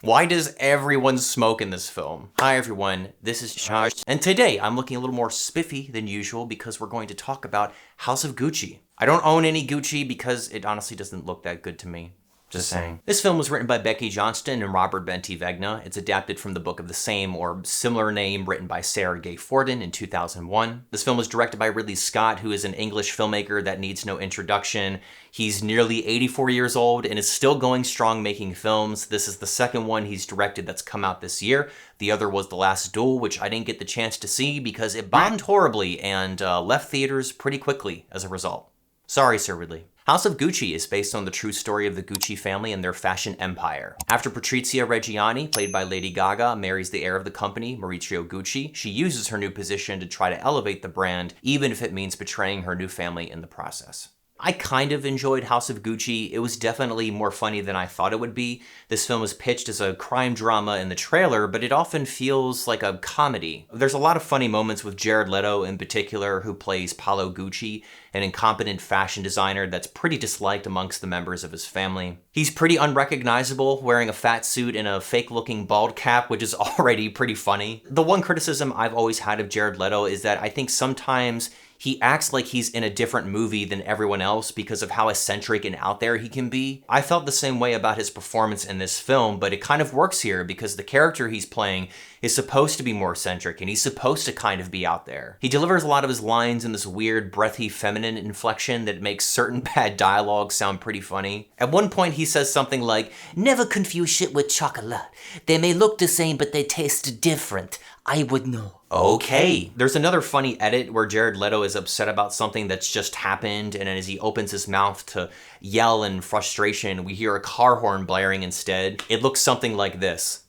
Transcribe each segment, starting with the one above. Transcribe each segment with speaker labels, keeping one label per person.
Speaker 1: Why does everyone smoke in this film? Hi everyone, this is Josh, and today I'm looking a little more spiffy than usual because we're going to talk about House of Gucci. I don't own any Gucci because it honestly doesn't look that good to me. Just saying. This film was written by Becky Johnston and Robert Benty-Vegna. It's adapted from the book of the same or similar name written by Sarah Gay Forden in 2001. This film was directed by Ridley Scott, who is an English filmmaker that needs no introduction. He's nearly 84 years old and is still going strong making films. This is the second one he's directed that's come out this year. The other was The Last Duel, which I didn't get the chance to see because it bombed horribly and left theaters pretty quickly as a result. Sorry, Sir Ridley. House of Gucci is based on the true story of the Gucci family and their fashion empire. After Patrizia Reggiani, played by Lady Gaga, marries the heir of the company, Maurizio Gucci, she uses her new position to try to elevate the brand, even if it means betraying her new family in the process. I kind of enjoyed House of Gucci. It was definitely more funny than I thought it would be. This film was pitched as a crime drama in the trailer, but it often feels like a comedy. There's a lot of funny moments with Jared Leto in particular, who plays Paolo Gucci, an incompetent fashion designer that's pretty disliked amongst the members of his family. He's pretty unrecognizable, wearing a fat suit and a fake-looking bald cap, which is already pretty funny. The one criticism I've always had of Jared Leto is that I think sometimes he acts like he's in a different movie than everyone else because of how eccentric and out there he can be. I felt the same way about his performance in this film, but it kind of works here because the character he's playing is supposed to be more eccentric and he's supposed to kind of be out there. He delivers a lot of his lines in this weird, breathy, feminine inflection that makes certain bad dialogue sound pretty funny. At one point he says something like, "Never confuse shit with chocolate. They may look the same, but they taste different. I would know." Okay. There's another funny edit where Jared Leto is upset about something that's just happened, and as he opens his mouth to yell in frustration, we hear a car horn blaring instead. It looks something like this.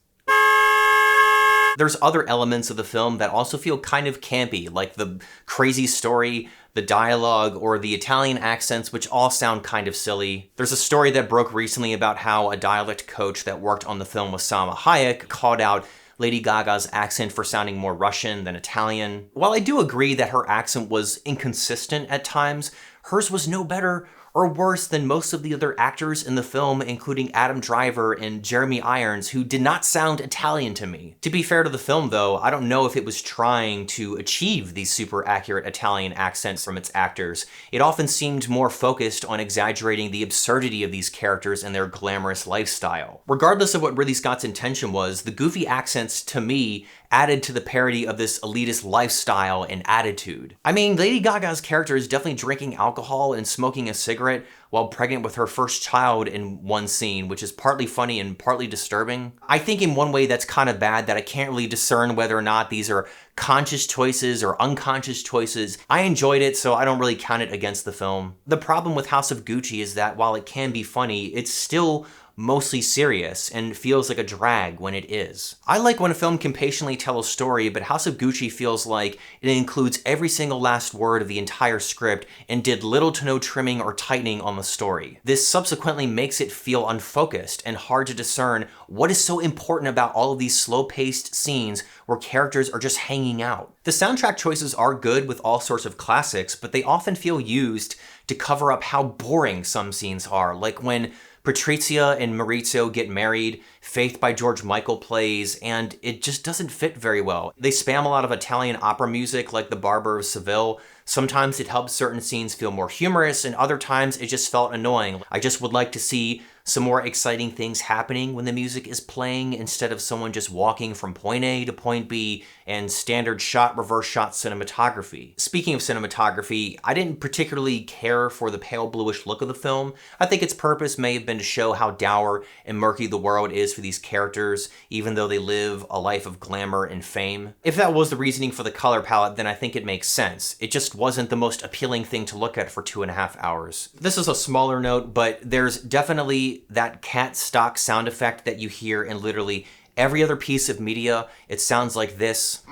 Speaker 1: There's other elements of the film that also feel kind of campy, like the crazy story, the dialogue, or the Italian accents, which all sound kind of silly. There's a story that broke recently about how a dialect coach that worked on the film with Salma Hayek called out Lady Gaga's accent for sounding more Russian than Italian. While I do agree that her accent was inconsistent at times, hers was no better or worse than most of the other actors in the film, including Adam Driver and Jeremy Irons, who did not sound Italian to me. To be fair to the film though, I don't know if it was trying to achieve these super accurate Italian accents from its actors. It often seemed more focused on exaggerating the absurdity of these characters and their glamorous lifestyle. Regardless of what Ridley Scott's intention was, the goofy accents, to me, added to the parody of this elitist lifestyle and attitude. I mean, Lady Gaga's character is definitely drinking alcohol and smoking a cigarette while pregnant with her first child in one scene, which is partly funny and partly disturbing. I think in one way that's kind of bad that I can't really discern whether or not these are conscious choices or unconscious choices. I enjoyed it, so I don't really count it against the film. The problem with House of Gucci is that while it can be funny, it's still mostly serious and feels like a drag when it is. I like when a film can patiently tell a story, but House of Gucci feels like it includes every single last word of the entire script and did little to no trimming or tightening on the story. This subsequently makes it feel unfocused and hard to discern what is so important about all of these slow-paced scenes where characters are just hanging out. The soundtrack choices are good with all sorts of classics, but they often feel used to cover up how boring some scenes are, like when Patrizia and Maurizio get married, Faith by George Michael plays, and it just doesn't fit very well. They spam a lot of Italian opera music like The Barber of Seville. Sometimes it helps certain scenes feel more humorous, and other times it just felt annoying. I just would like to see some more exciting things happening when the music is playing instead of someone just walking from point A to point B and standard shot, reverse shot cinematography. Speaking of cinematography, I didn't particularly care for the pale bluish look of the film. I think its purpose may have been to show how dour and murky the world is for these characters, even though they live a life of glamour and fame. If that was the reasoning for the color palette, then I think it makes sense. It just wasn't the most appealing thing to look at for 2.5 hours. This is a smaller note, but there's definitely that cat stock sound effect that you hear in literally every other piece of media. It sounds like this.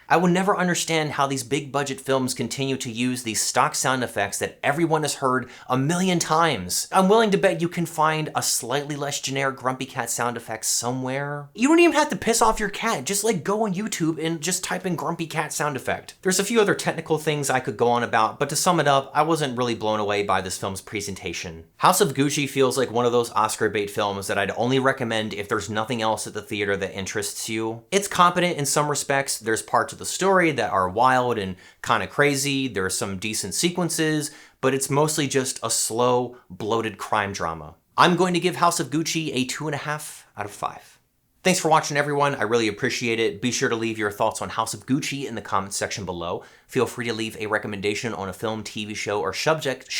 Speaker 1: I will never understand how these big budget films continue to use these stock sound effects that everyone has heard a million times. I'm willing to bet you can find a slightly less generic grumpy cat sound effect somewhere. You don't even have to piss off your cat, just like go on YouTube and just type in grumpy cat sound effect. There's a few other technical things I could go on about, but to sum it up, I wasn't really blown away by this film's presentation. House of Gucci feels like one of those Oscar bait films that I'd only recommend if there's nothing else at the theater that interests you. It's competent in some respects. There's parts of the story that are wild and kind of crazy. There are some decent sequences, but it's mostly just a slow, bloated crime drama. I'm going to give House of Gucci a 2.5 out of 5. Thanks for watching, everyone. I really appreciate it. Be sure to leave your thoughts on House of Gucci in the comments section below. Feel free to leave a recommendation on a film, TV show, or subject.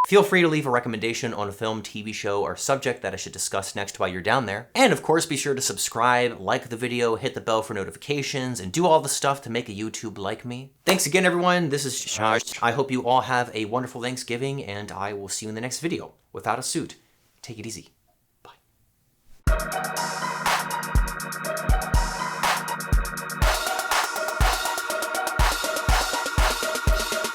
Speaker 1: Feel free to leave a recommendation on a film, TV show, or subject that I should discuss next while you're down there. And of course, be sure to subscribe, like the video, hit the bell for notifications, and do all the stuff to make a YouTube like me. Thanks again, everyone. This is Josh. I hope you all have a wonderful Thanksgiving, and I will see you in the next video. Without a suit, take it easy. Bye.